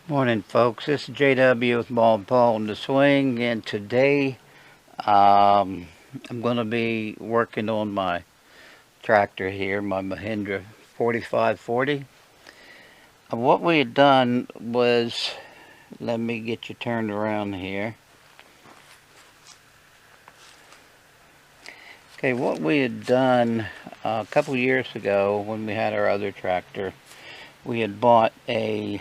Morning, folks. This is JW with MawandPawontheSwing, and today I'm going to be working on my tractor here, my Mahindra 4540. What we had done was, let me get you turned around here. Okay, what we had done a couple years ago when we had our other tractor, we had bought a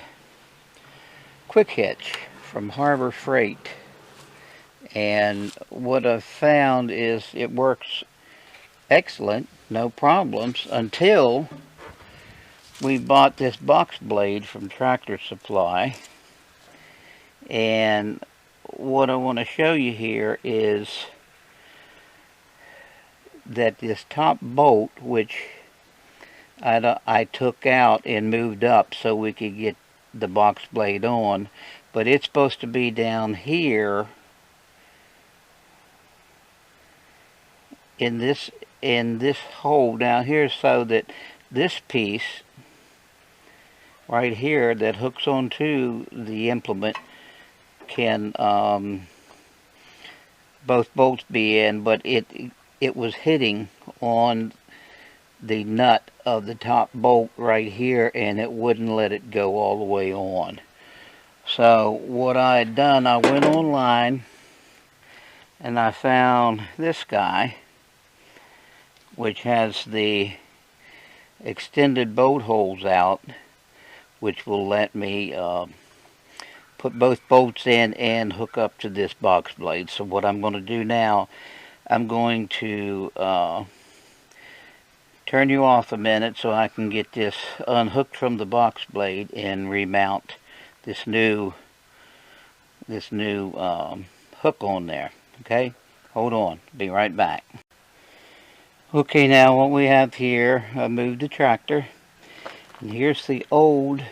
quick hitch from Harbor Freight, and what I've found is it works excellent, no problems, until we bought this box blade from Tractor Supply. And what I want to show you here is that this top bolt, which I took out and moved up so we could get the box blade on, but it's supposed to be down here in this hole down here, so that this piece right here that hooks onto the implement can both bolts be in, but it was hitting on the nut of the top bolt right here, and it wouldn't let it go all the way on. So what I had done, I went online and I found this guy, which has the extended bolt holes out, which will let me put both bolts in and hook up to this box blade. So what I'm going to do now, I'm going to turn you off a minute so I can get this unhooked from the box blade and remount this new hook on there. Okay, hold on, be right back. Okay, now what we have here, I moved the tractor, and here's the old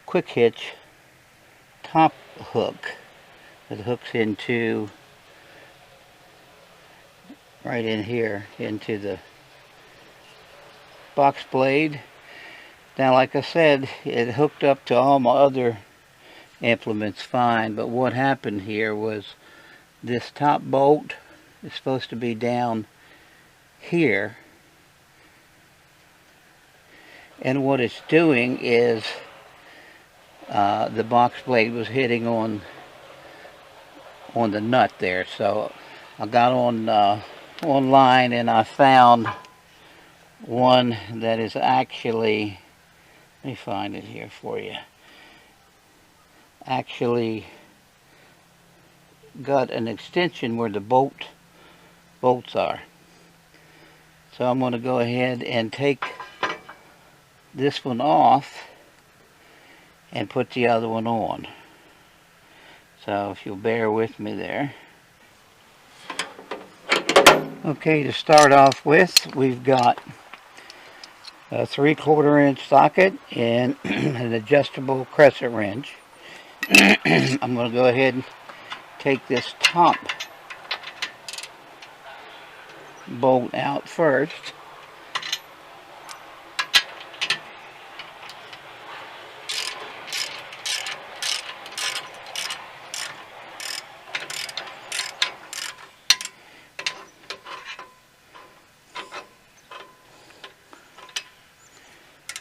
quick hitch top hook that hooks into right in here into the box blade. Now, like I said, it hooked up to all my other implements fine, but what happened here was this top bolt is supposed to be down here, and what it's doing is the box blade was hitting on the nut there. So I got on online and I found one that is actually, let me find it here for you, actually got an extension where the bolts are. So I'm going to go ahead and take this one off and put the other one on. So if you'll bear with me there. Okay, to start off with, we've got a 3/4 inch socket and an adjustable crescent wrench. I'm going to go ahead and take this top bolt out first.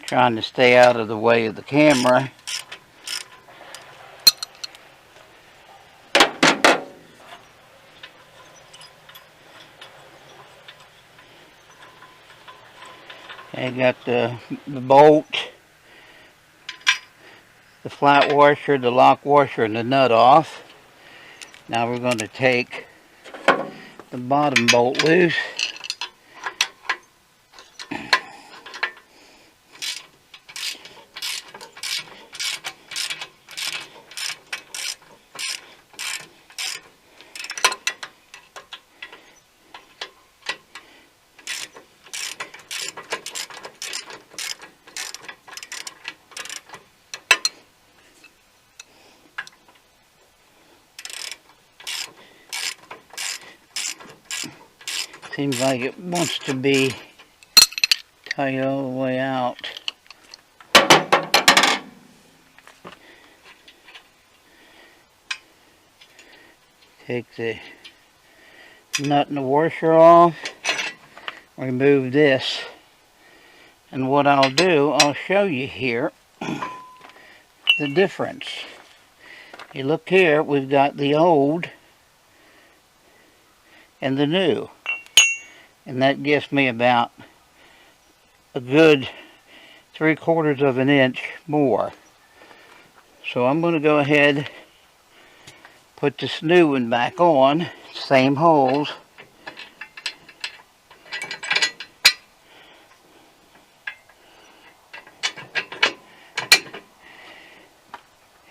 Trying to stay out of the way of the camera. I got the bolt, the flat washer, the lock washer, and the nut off. Now we're going to take the bottom bolt loose. Seems like it wants to be tight all the way out. Take the nut and the washer off, remove this, and what I'll do, I'll show you here the difference. You look here, we've got the old and the new, and that gives me about a good 3/4 of an inch more. So I'm going to go ahead, put this new one back on, same holes.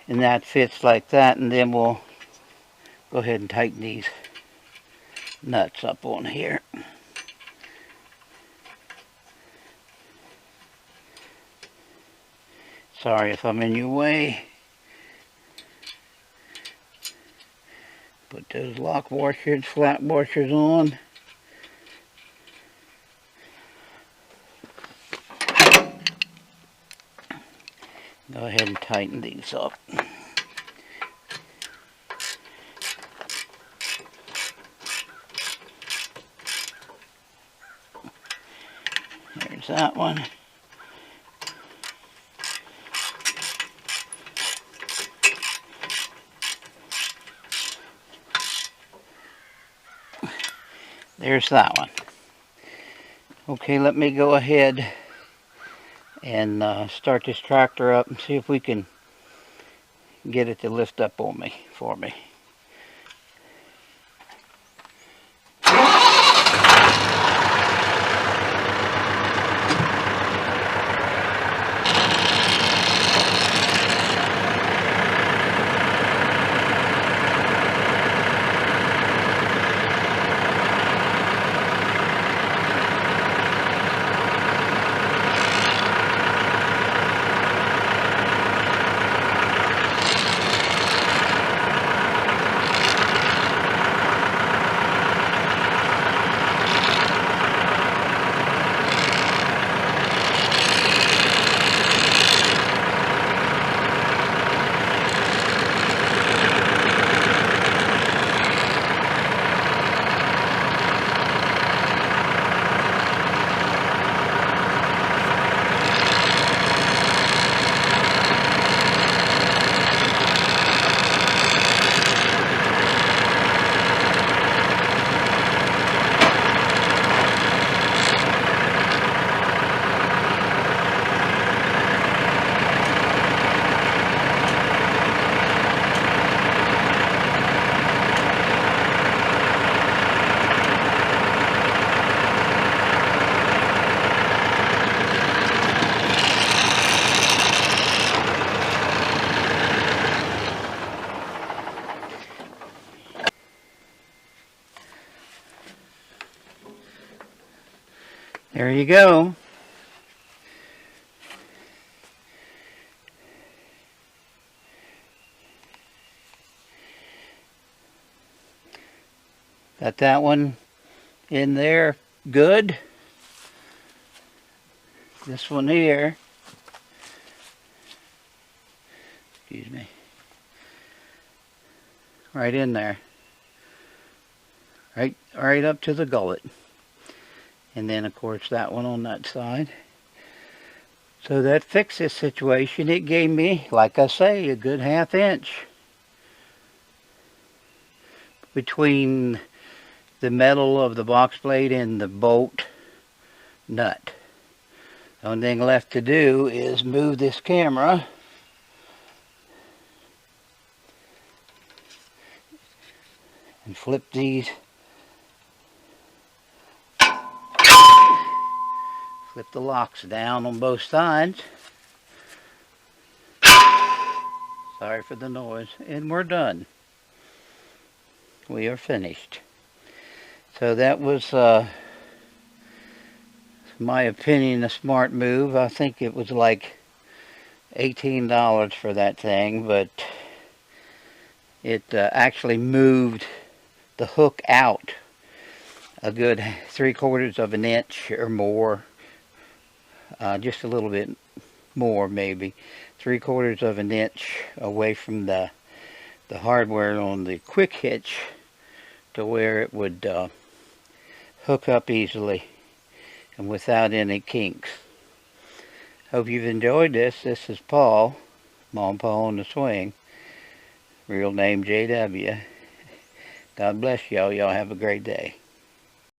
And that fits like that, and then we'll go ahead and tighten these nuts up on here. Sorry if I'm in your way. Put those lock washers, flat washers on. Go ahead and tighten these up. There's that one. There's that one. Okay, let me go ahead and start this tractor up and see if we can get it to lift up on me for me. There you go. Got that one in there good. This one here, excuse me, right in there. Right up to the gullet. And then of course that one on that side. So that fixed this situation. It gave me, like I say, a good 1/2 inch between the metal of the box blade and the bolt nut. The only thing left to do is move this camera and flip these. Flip the locks down on both sides. Sorry for the noise. And we're done. We are finished. So that was, my opinion, a smart move. I think it was like $18 for that thing, but it actually moved the hook out a good 3/4 of an inch or more. Just a little bit more, maybe 3/4 of an inch away from the hardware on the quick hitch to where it would hook up easily and without any kinks. Hope you've enjoyed this. This is Paul, MawandPaw on the Swing, real name JW. God bless y'all. Y'all have a great day.